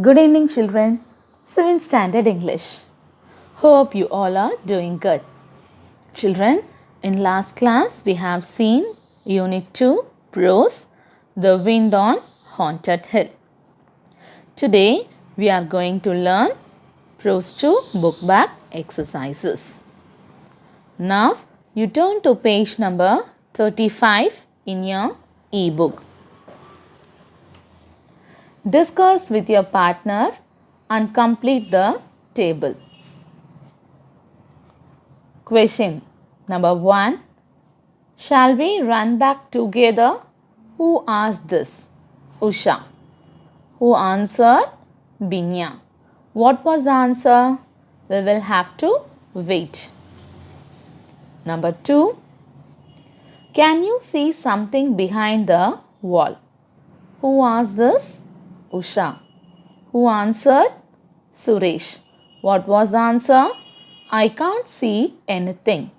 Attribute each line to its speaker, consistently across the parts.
Speaker 1: Good evening, children. 7th Standard English. Hope you all are doing good. Children, in last class we have seen Unit 2 Prose, The Wind on Haunted Hill. Today we are going to learn Prose 2 Book Back Exercises. Now you turn to page number 35 in your e-book. Discuss with your partner and complete the table. Question number 1. Shall we run back together? Who asked this? Usha. Who answered? Binya. What was the answer? We will have to wait. Number 2. Can you see something behind the wall? Who asked this? Usha. Who answered? Suresh. What was the answer? I can't see anything.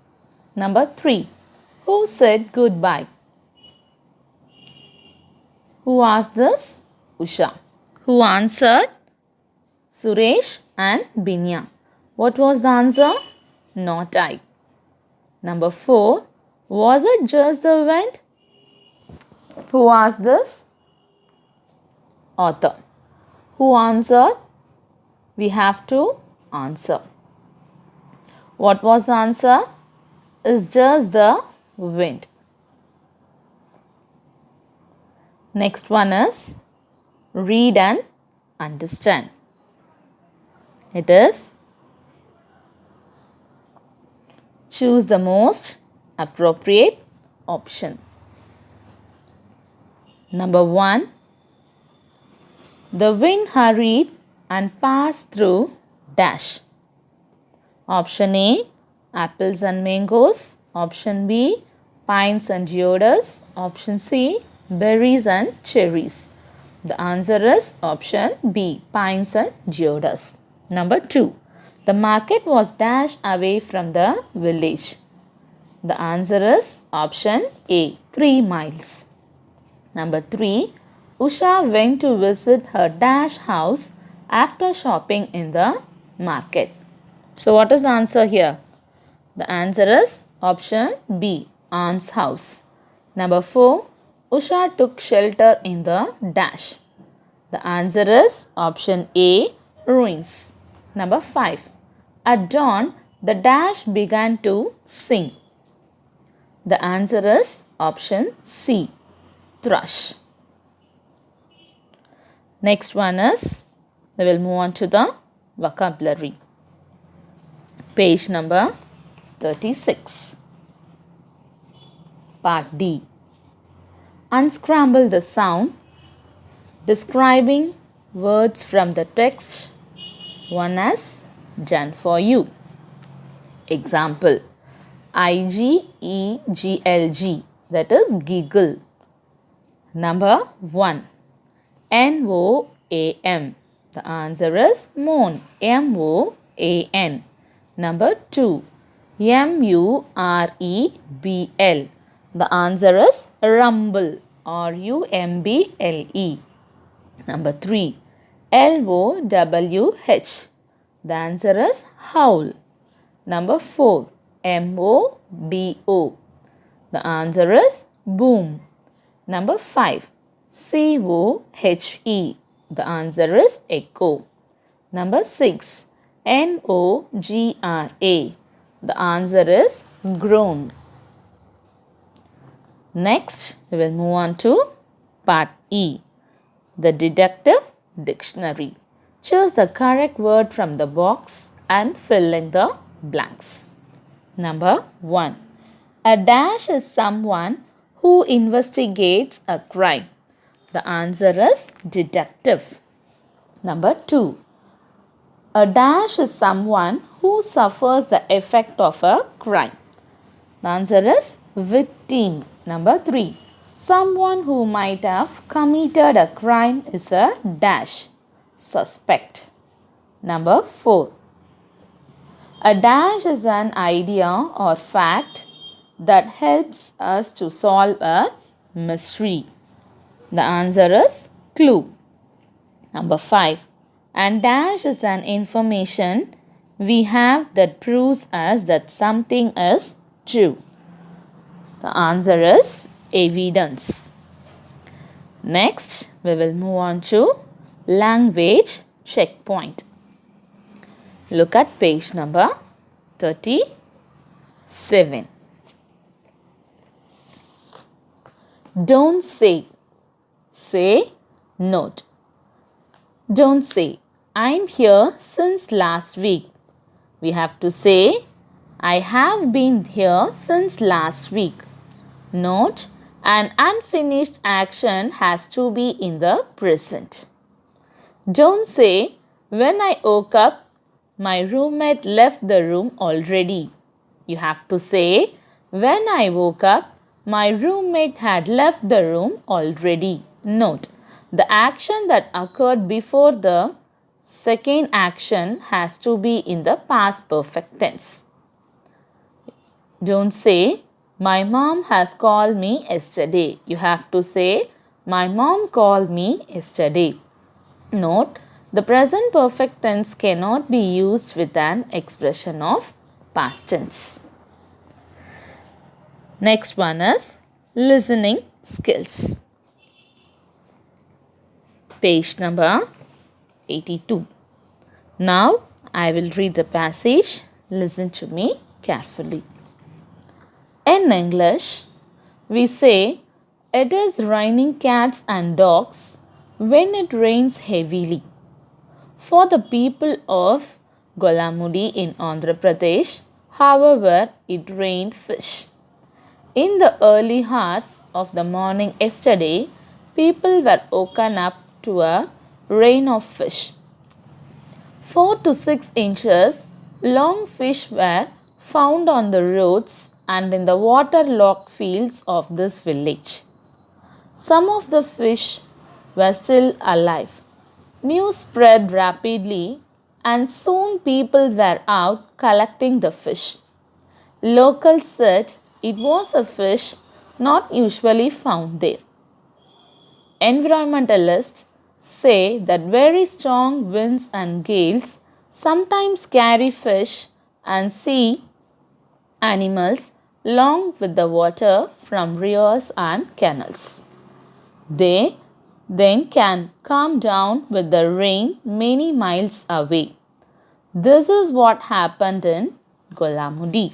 Speaker 1: Number 3. Who said goodbye? Who asked this? Usha. Who answered? Suresh and Binya. What was the answer? Not I. Number 4. Was it just the wind? Who asked this? Author. Who answered? We have to answer. What was the answer? It's just the wind. Next one is read and understand. It is choose the most appropriate option. Number 1. The wind hurried and passed through dash. Option A, apples and mangoes. Option B, pines and deodars. Option C, berries and cherries. The answer is option B, pines and deodars. Number 2, the market was dash away from the village. The answer is option A, 3 miles. Number 3, Usha went to visit her dash house after shopping in the market. So what is the answer here? The answer is option B, aunt's house. Number 4, Usha took shelter in the dash. The answer is option A, ruins. Number 5, at dawn the dash began to sing. The answer is option C, thrush. Next one is, we will move on to the vocabulary. Page number 36. Part D. Unscramble the sound. Describing words from the text. One is done for you. Example. IGEGLG, that is giggle. Number 1. NOAM. The answer is moan. MOAN. Number 2. MUREBL. The answer is rumble. RUMBLE. Number 3. LOWH. The answer is howl. Number 4. MOBO. The answer is boom. Number 5. COHE. The answer is echo. Number 6. NOGRA. The answer is groan. Next, we will move on to part E. The deductive dictionary. Choose the correct word from the box and fill in the blanks. Number 1. A dash is someone who investigates a crime. The answer is detective. Number 2. A dash is someone who suffers the effect of a crime. The answer is victim. Number 3. Someone who might have committed a crime is a dash, suspect. Number 4. A dash is an idea or fact that helps us to solve a mystery. The answer is clue. Number 5. and dash is an information we have that proves us that something is true. The answer is evidence. Next, we will move on to language checkpoint. Look at page number 37. Don't say. Say note. Don't say, I'm here since last week. We have to say, I have been here since last week. Note, an unfinished action has to be in the present. Don't say, when I woke up, my roommate left the room already. You have to say, when I woke up, my roommate had left the room already. Note, the action that occurred before the second action has to be in the past perfect tense. Don't say, my mom has called me yesterday. You have to say, my mom called me yesterday. Note, the present perfect tense cannot be used with an expression of past tense. Next one is listening skills. Page number 82. Now I will read the passage. Listen to me carefully. In English, we say, it is raining cats and dogs when it rains heavily. For the people of Golamudi in Andhra Pradesh, however, it rained fish. In the early hours of the morning yesterday, people were woken up to a rain of fish. 4 to 6 inches long fish were found on the roads and in the waterlogged fields of this village. Some of the fish were still alive. News spread rapidly and soon people were out collecting the fish. Locals said it was a fish not usually found there. Environmentalists say that very strong winds and gales sometimes carry fish and sea animals along with the water from rivers and canals. They then can come down with the rain many miles away. This is what happened in Golamudi.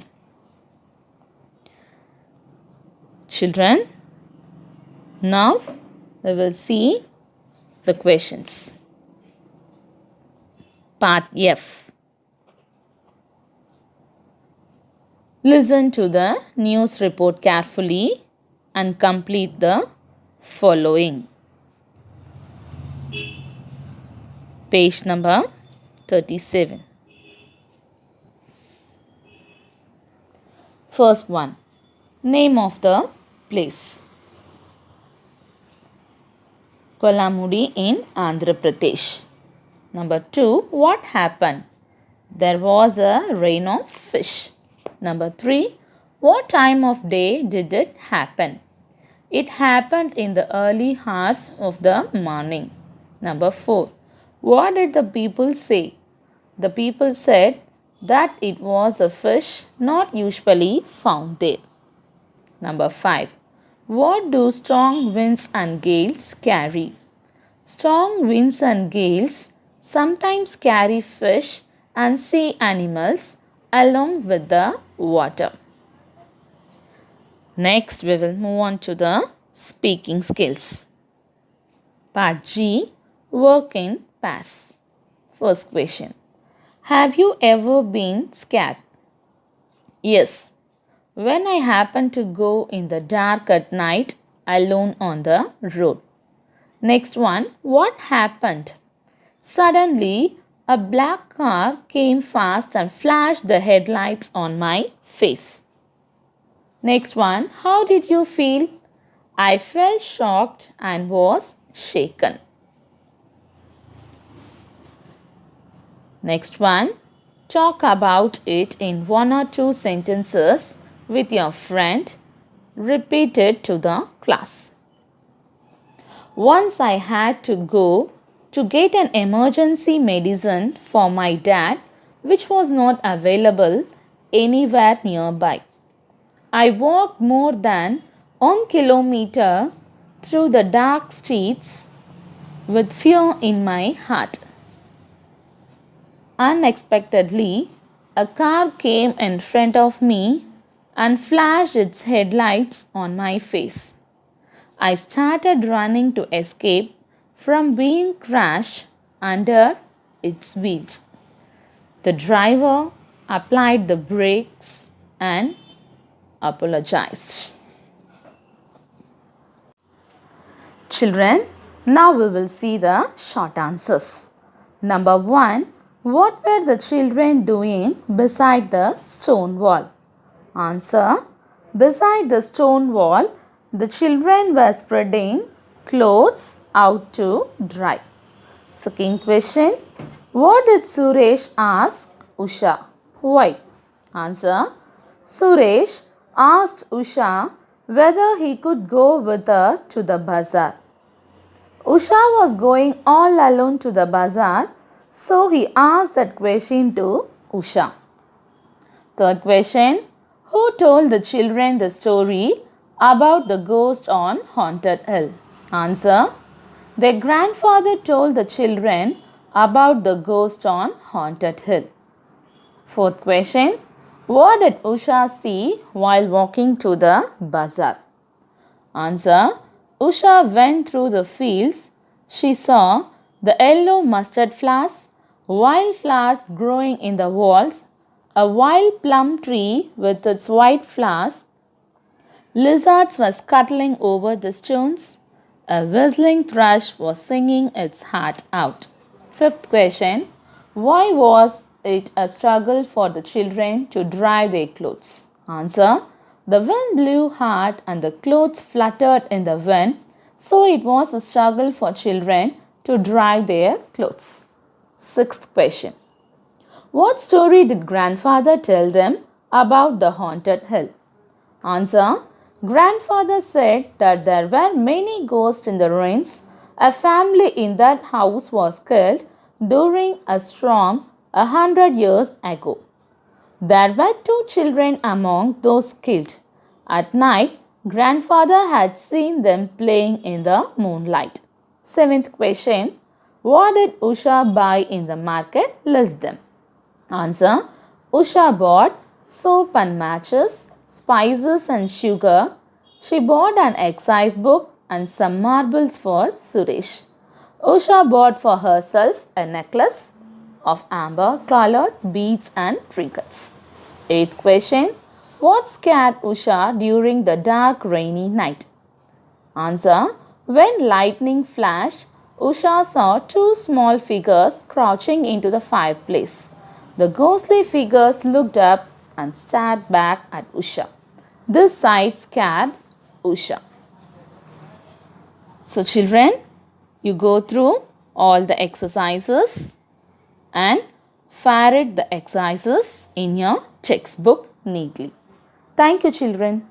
Speaker 1: Children, now we will see the questions. Part F. Listen to the news report carefully and complete the following. Page number 37. First one, name of the place. Golamudi in Andhra Pradesh. Number 2, what happened? There was a rain of fish. Number 3, what time of day did it happen? It happened in the early hours of the morning. Number 4, what did the people say? The people said that it was a fish not usually found there. Number 5, what do strong winds and gales carry? Strong winds and gales sometimes carry fish and sea animals along with the water. Next, we will move on to the speaking skills. Part G, work in pairs. First question, have you ever been scared? Yes. When I happened to go in the dark at night alone on the road. Next one, what happened? Suddenly, a black car came fast and flashed the headlights on my face. Next one, how did you feel? I felt shocked and was shaken. Next one, talk about it in 1 or 2 sentences with your friend. Repeat it to the class. Once I had to go to get an emergency medicine for my dad, which was not available anywhere nearby. I walked more than 1 kilometer through the dark streets with fear in my heart. Unexpectedly, a car came in front of me and flashed its headlights on my face. I started running to escape from being crushed under its wheels. The driver applied the brakes and apologized. Children, now we will see the short answers. Number 1. What were the children doing beside the stone wall? Answer. Beside the stone wall, the children were spreading clothes out to dry. Second question. What did Suresh ask Usha? Why? Answer. Suresh asked Usha whether he could go with her to the bazaar. Usha was going all alone to the bazaar, so he asked that question to Usha. Third question. Who told the children the story about the ghost on Haunted Hill? Answer. Their grandfather told the children about the ghost on Haunted Hill. Fourth question. What did Usha see while walking to the bazaar? Answer. Usha went through the fields. She saw the yellow mustard flowers, wild flowers growing in the walls, a wild plum tree with its white flowers. Lizards were scuttling over the stones. A whistling thrush was singing its heart out. Fifth question. Why was it a struggle for the children to dry their clothes? Answer. The wind blew hard and the clothes fluttered in the wind, so it was a struggle for children to dry their clothes. Sixth question. What story did grandfather tell them about the haunted hill? Answer. Grandfather said that there were many ghosts in the ruins. A family in that house was killed during a storm 100 years ago. There were 2 children among those killed. At night, grandfather had seen them playing in the moonlight. Seventh question. What did Usha buy in the market? List them. Answer. Usha bought soap and matches, spices and sugar. She bought an exercise book and some marbles for Suresh. Usha bought for herself a necklace of amber colored beads and trinkets. Eighth question. What scared Usha during the dark rainy night? Answer. When lightning flashed, Usha saw 2 small figures crouching into the fireplace. The ghostly figures looked up and stared back at Usha. This sight scared Usha. So children, you go through all the exercises and ferret the exercises in your textbook neatly. Thank you children.